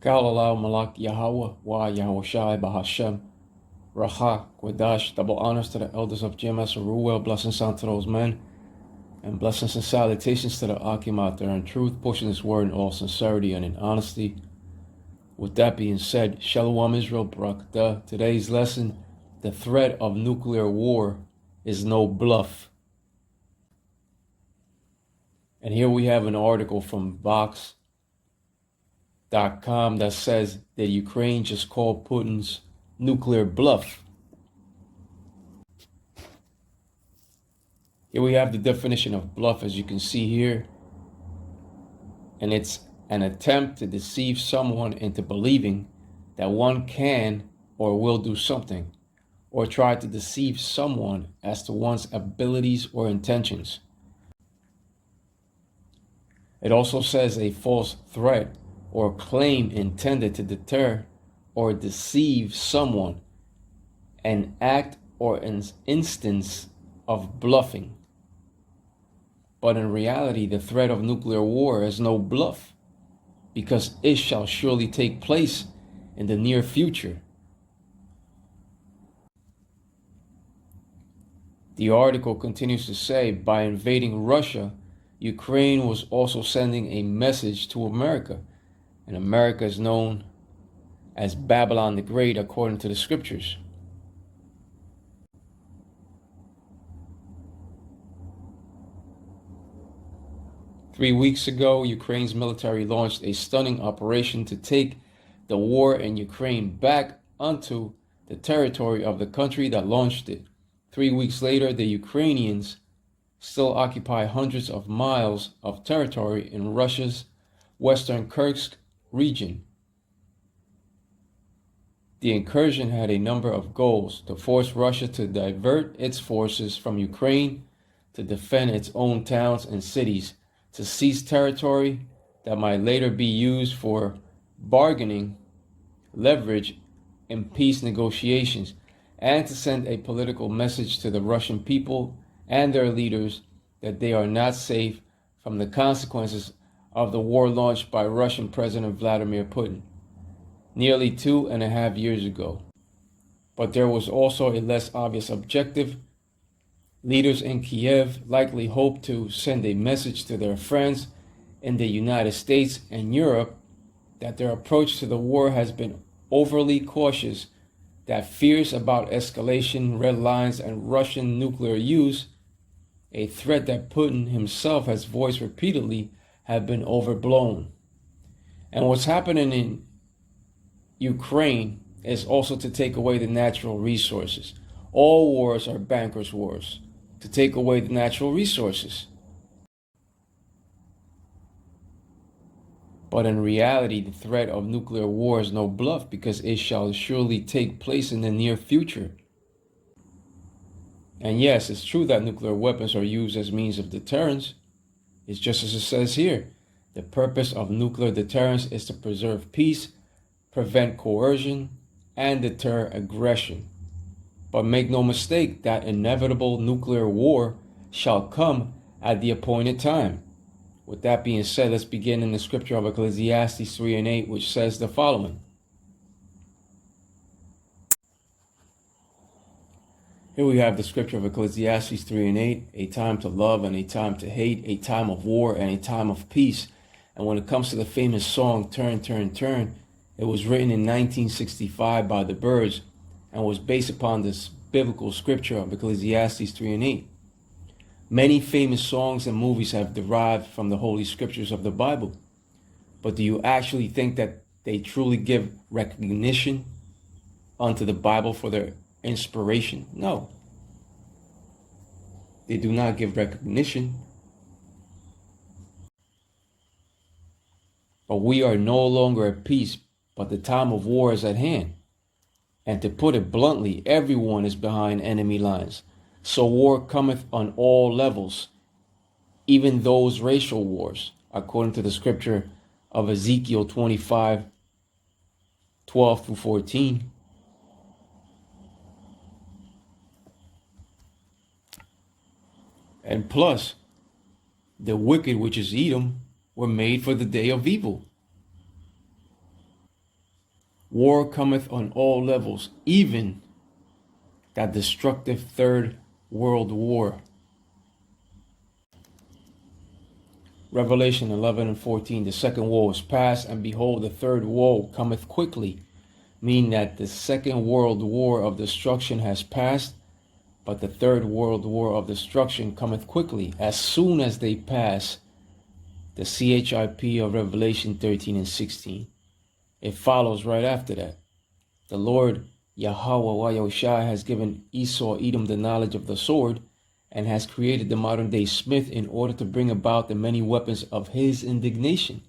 Kalalau Malak Yahweh Wa Yahweh Shai Bahashem Racha Quadash. Double honors to the elders of GMS Ruel. Blessings unto those men. And blessings and salutations to the Akim out there in truth, pushing this word in all sincerity and in honesty. With that being said, Shalom Israel Barakatah. Today's lesson, the threat of nuclear war is no bluff. And here we have an article from Vox.com that says that Ukraine just called Putin's nuclear bluff. Here we have the definition of bluff, as you can see here. And it's an attempt to deceive someone into believing that one can or will do something, or try to deceive someone as to one's abilities or intentions. It also says a false threat or claim intended to deter or deceive someone, an act or an instance of bluffing. But in reality, the threat of nuclear war is no bluff, because it shall surely take place in the near future. The article continues to say, by invading Russia, Ukraine was also sending a message to America, and America is known as Babylon the Great according to the scriptures. Three weeks ago, Ukraine's military launched a stunning operation to take the war in Ukraine back onto the territory of the country that launched it. 3 weeks later, the Ukrainians still occupy hundreds of miles of territory in Russia's western Kursk region. The incursion had a number of goals: to force Russia to divert its forces from Ukraine, to defend its own towns and cities, to seize territory that might later be used for bargaining leverage in peace negotiations, and to send a political message to the Russian people and their leaders that they are not safe from the consequences of the war launched by Russian President Vladimir Putin nearly 2.5 years ago. But there was also a less obvious objective. Leaders in Kiev likely hoped to send a message to their friends in the United States and Europe that their approach to the war has been overly cautious, that fears about escalation, red lines, and Russian nuclear use, a threat that Putin himself has voiced repeatedly, have been overblown. And what's happening in Ukraine is also to take away the natural resources. All wars are bankers' wars, to take away the natural resources. But in reality, the threat of nuclear war is no bluff, because it shall surely take place in the near future. And yes, it's true that nuclear weapons are used as means of deterrence. It's just as it says here. The purpose of nuclear deterrence is to preserve peace, prevent coercion, and deter aggression. But make no mistake, that inevitable nuclear war shall come at the appointed time. With that being said, let's begin in the scripture of Ecclesiastes 3:8, which says the following. Here we have the scripture of Ecclesiastes 3:8, a time to love and a time to hate, a time of war and a time of peace. And when it comes to the famous song, Turn, Turn, Turn, it was written in 1965 by the Byrds and was based upon this biblical scripture of Ecclesiastes 3:8. Many famous songs and movies have derived from the holy scriptures of the Bible. But do you actually think that they truly give recognition unto the Bible for their inspiration? No. They do not give recognition. But we are no longer at peace, but the time of war is at hand. And to put it bluntly, everyone is behind enemy lines. So war cometh on all levels, even those racial wars, according to the scripture of Ezekiel 25:12-14. And plus, the wicked, which is Edom, were made for the day of evil. War cometh on all levels, even that destructive third world war. Revelation 11:14, the second woe is past, and behold, the third woe cometh quickly, meaning that the second world war of destruction has passed, but the third world war of destruction cometh quickly. As soon as they pass the CHIP of Revelation 13 and 16, it follows right after that. The Lord Yahweh Yahushua has given Esau Edom the knowledge of the sword, and has created the modern day smith in order to bring about the many weapons of his indignation.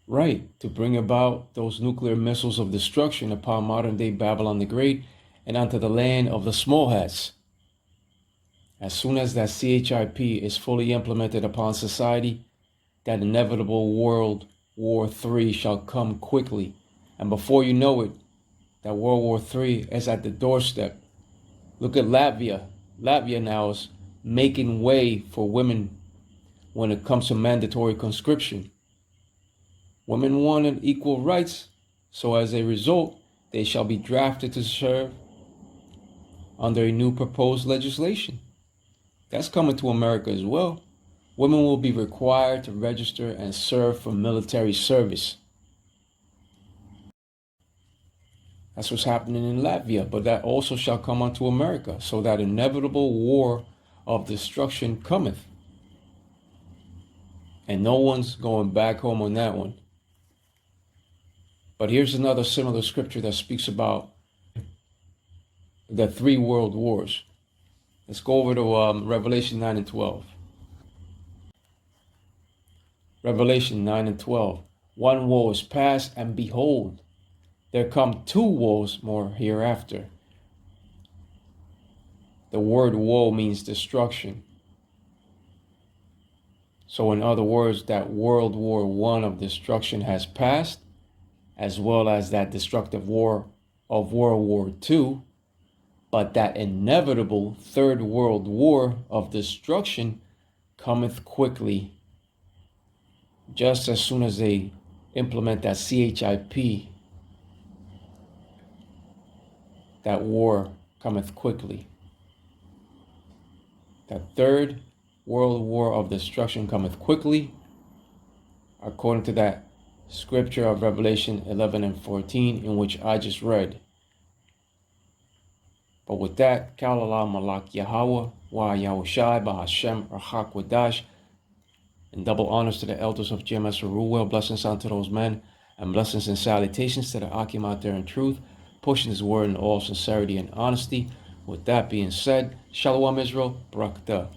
Right, to bring about those nuclear missiles of destruction upon modern day Babylon the Great and onto the land of the small hats. As soon as that CHIP is fully implemented upon society, that inevitable World War III shall come quickly. And before you know it, that World War III is at the doorstep. Look at Latvia. Latvia now is making way for women when it comes to mandatory conscription. Women wanted equal rights, so as a result, they shall be drafted to serve under a new proposed legislation. That's coming to America as well. Women will be required to register and serve for military service. That's what's happening in Latvia, but that also shall come unto America, so that inevitable war of destruction cometh. And no one's going back home on that one. But here's another similar scripture that speaks about the three world wars. Let's go over to Revelation 9 and 12. Revelation 9 and 12. One woe is past, and behold, there come two woes more hereafter. The word woe means destruction. So in other words, that World War I of destruction has passed, as well as that destructive war of World War II. But that inevitable third world war of destruction cometh quickly, just as soon as they implement that CHIP. That war cometh quickly. That third world war of destruction cometh quickly, according to that scripture of Revelation 11 and 14, in which I just read. But with that, Kalala Malak Yahweh, Wa Yahushai, Bahashem, Rahak Wadash, and double honors to the elders of GMS Ruwell, blessings unto those men, and blessings and salutations to the Akim out there in truth, pushing his word in all sincerity and honesty. With that being said, Shalom Israel, Barakatah.